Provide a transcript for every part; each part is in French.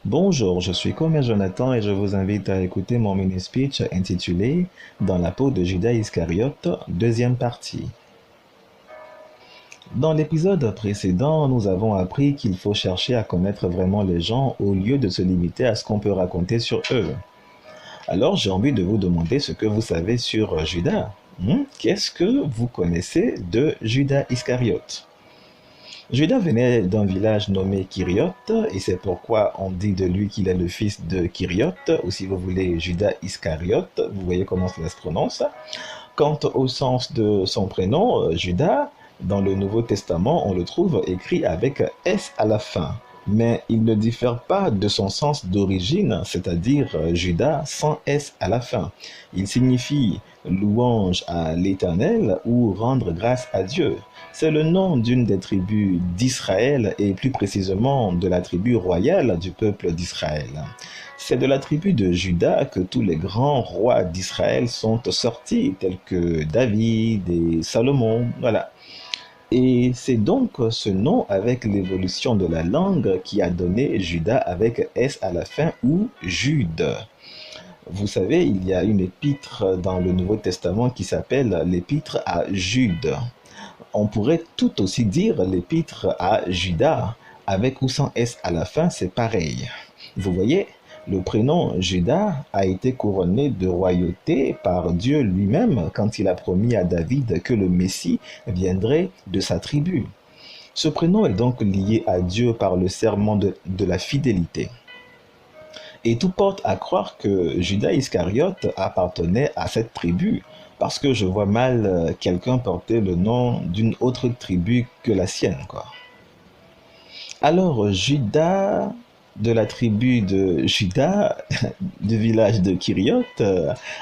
Bonjour, je suis Comé Jonathan et je vous invite à écouter mon mini-speech intitulé Dans la peau de Judas Iscariote, deuxième partie. Dans l'épisode précédent, nous avons appris qu'il faut chercher à connaître vraiment les gens au lieu de se limiter à ce qu'on peut raconter sur eux. Alors j'ai envie de vous demander ce que vous savez sur Judas. Qu'est-ce que vous connaissez de Judas Iscariote? Judas venait d'un village nommé Kériote, et c'est pourquoi on dit de lui qu'il est le fils de Kériote, ou si vous voulez Judas Iscariote, vous voyez comment cela se prononce. Quant au sens de son prénom, Judas, dans le Nouveau Testament, on le trouve écrit avec S à la fin. Mais il ne diffère pas de son sens d'origine, c'est-à-dire Judas sans S à la fin. Il signifie louange à l'Éternel ou rendre grâce à Dieu. C'est le nom d'une des tribus d'Israël et plus précisément de la tribu royale du peuple d'Israël. C'est de la tribu de Juda que tous les grands rois d'Israël sont sortis, tels que David et Salomon. Voilà. Et c'est donc ce nom avec l'évolution de la langue qui a donné Juda avec S à la fin ou Jude. Vous savez, il y a une épître dans le Nouveau Testament qui s'appelle l'épître à Jude. On pourrait tout aussi dire l'épître à Judas, avec ou sans S à la fin, c'est pareil. Vous voyez, le prénom Judas a été couronné de royauté par Dieu lui-même quand il a promis à David que le Messie viendrait de sa tribu. Ce prénom est donc lié à Dieu par le serment de la fidélité. Et tout porte à croire que Judas Iscariote appartenait à cette tribu, parce que je vois mal quelqu'un porter le nom d'une autre tribu que la sienne, quoi. Alors, Judas, de la tribu de Juda, du village de Kériote,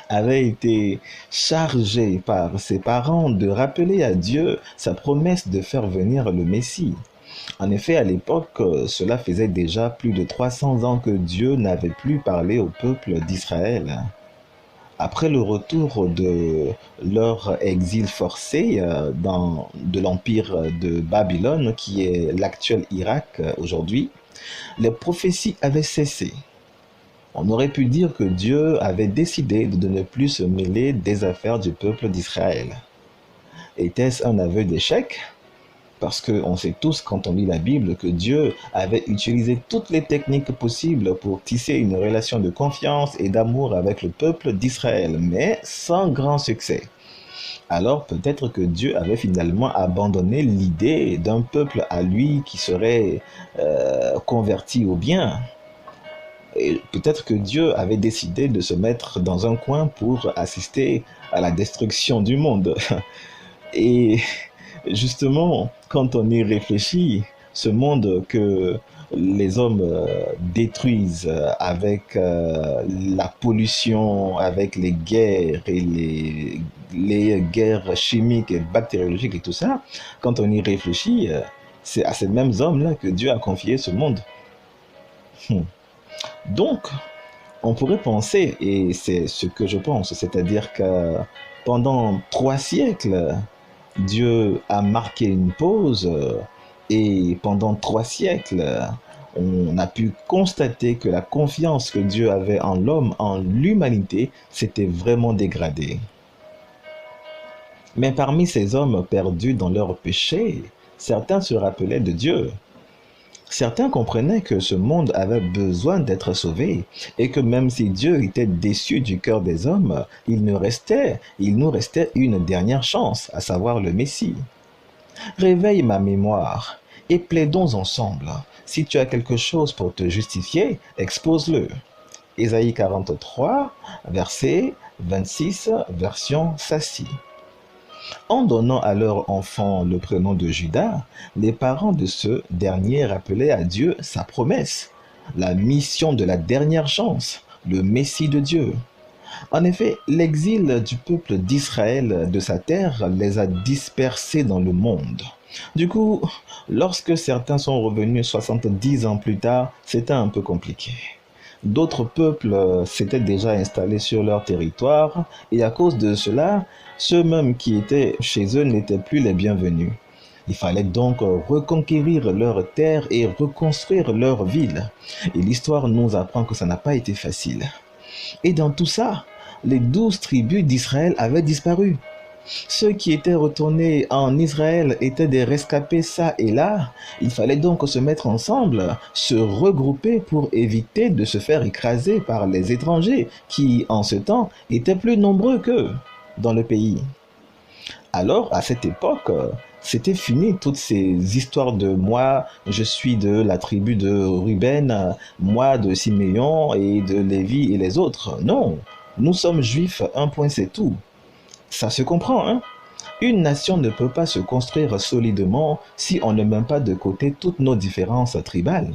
avait été chargé par ses parents de rappeler à Dieu sa promesse de faire venir le Messie. En effet, à l'époque, cela faisait déjà plus de 300 ans que Dieu n'avait plus parlé au peuple d'Israël. Après le retour de leur exil forcé de l'empire de Babylone, qui est l'actuel Irak aujourd'hui, les prophéties avaient cessé. On aurait pu dire que Dieu avait décidé de ne plus se mêler des affaires du peuple d'Israël. Était-ce un aveu d'échec? Parce qu'on sait tous, quand on lit la Bible, que Dieu avait utilisé toutes les techniques possibles pour tisser une relation de confiance et d'amour avec le peuple d'Israël, mais sans grand succès. Alors peut-être que Dieu avait finalement abandonné l'idée d'un peuple à lui qui serait converti au bien. Et peut-être que Dieu avait décidé de se mettre dans un coin pour assister à la destruction du monde. Et justement, quand on y réfléchit, ce monde que les hommes détruisent avec la pollution, avec les guerres et les guerres chimiques et bactériologiques et tout ça, quand on y réfléchit, c'est à ces mêmes hommes-là que Dieu a confié ce monde. Donc, on pourrait penser, et c'est ce que je pense, c'est-à-dire que pendant 3 siècles, Dieu a marqué une pause et pendant 3 siècles, on a pu constater que la confiance que Dieu avait en l'homme, en l'humanité, s'était vraiment dégradée. Mais parmi ces hommes perdus dans leurs péchés, certains se rappelaient de Dieu. Certains comprenaient que ce monde avait besoin d'être sauvé et que même si Dieu était déçu du cœur des hommes, il nous restait une dernière chance, à savoir le Messie. Réveille ma mémoire et plaidons ensemble. Si tu as quelque chose pour te justifier, expose-le. Ésaïe 43, verset 26, version Sassi. En donnant à leur enfant le prénom de Judas, les parents de ce dernier rappelaient à Dieu sa promesse, la mission de la dernière chance, le Messie de Dieu. En effet, l'exil du peuple d'Israël de sa terre les a dispersés dans le monde. Du coup, lorsque certains sont revenus 70 ans plus tard, c'était un peu compliqué. D'autres peuples s'étaient déjà installés sur leur territoire et à cause de cela, ceux-mêmes qui étaient chez eux n'étaient plus les bienvenus. Il fallait donc reconquérir leurs terres et reconstruire leur ville. Et l'histoire nous apprend que ça n'a pas été facile. Et dans tout ça, les 12 tribus d'Israël avaient disparu. Ceux qui étaient retournés en Israël étaient des rescapés ça et là. Il fallait donc se mettre ensemble, se regrouper pour éviter de se faire écraser par les étrangers qui, en ce temps, étaient plus nombreux qu'eux dans le pays. Alors, à cette époque, c'était fini toutes ces histoires de moi, je suis de la tribu de Ruben, moi de Siméon et de Lévi et les autres. Non, nous sommes juifs, un point c'est tout. Ça se comprend, hein? Une nation ne peut pas se construire solidement si on ne met pas de côté toutes nos différences tribales.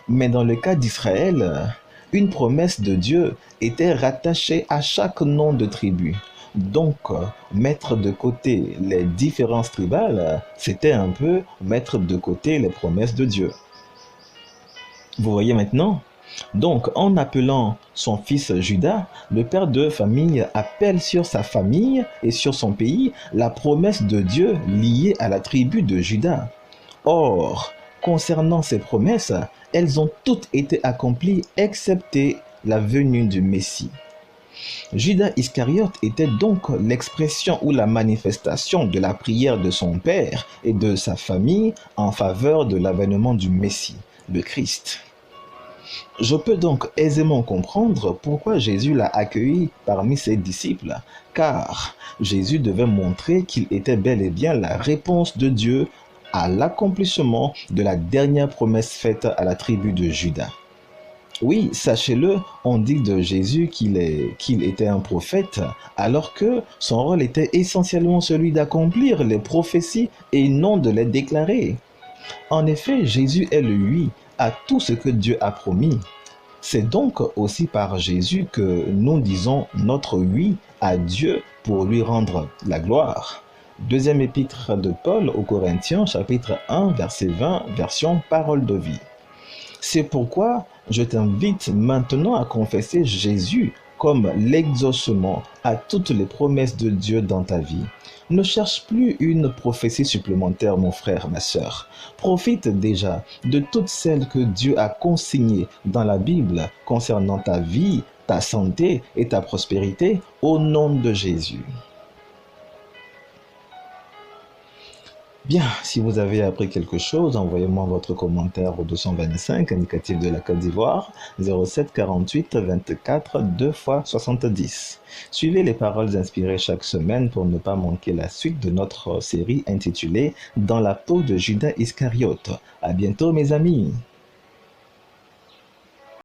Mais dans le cas d'Israël, une promesse de Dieu était rattachée à chaque nom de tribu. Donc, mettre de côté les différences tribales, c'était un peu mettre de côté les promesses de Dieu. Vous voyez maintenant? Donc, en appelant son fils Judas, le père de famille appelle sur sa famille et sur son pays la promesse de Dieu liée à la tribu de Judas. Or, concernant ces promesses, elles ont toutes été accomplies excepté la venue du Messie. Judas Iscariote était donc l'expression ou la manifestation de la prière de son père et de sa famille en faveur de l'avènement du Messie, le Christ. Je peux donc aisément comprendre pourquoi Jésus l'a accueilli parmi ses disciples, car Jésus devait montrer qu'il était bel et bien la réponse de Dieu à l'accomplissement de la dernière promesse faite à la tribu de Juda. Oui, sachez-le, on dit de Jésus qu'il était un prophète, alors que son rôle était essentiellement celui d'accomplir les prophéties et non de les déclarer. En effet, Jésus est le oui à tout ce que Dieu a promis. C'est donc aussi par Jésus que nous disons notre oui à Dieu pour lui rendre la gloire. Deuxième épître de Paul aux Corinthiens, chapitre 1, verset 20, version Parole de vie. C'est pourquoi je t'invite maintenant à confesser Jésus comme l'exaucement à toutes les promesses de Dieu dans ta vie. Ne cherche plus une prophétie supplémentaire, mon frère, ma sœur. Profite déjà de toutes celles que Dieu a consignées dans la Bible concernant ta vie, ta santé et ta prospérité au nom de Jésus. Bien, si vous avez appris quelque chose, envoyez-moi votre commentaire au 225, indicatif de la Côte d'Ivoire, 07 48 24 2 x 70. Suivez les paroles inspirées chaque semaine pour ne pas manquer la suite de notre série intitulée « Dans la peau de Judas Iscariote ». À bientôt mes amis.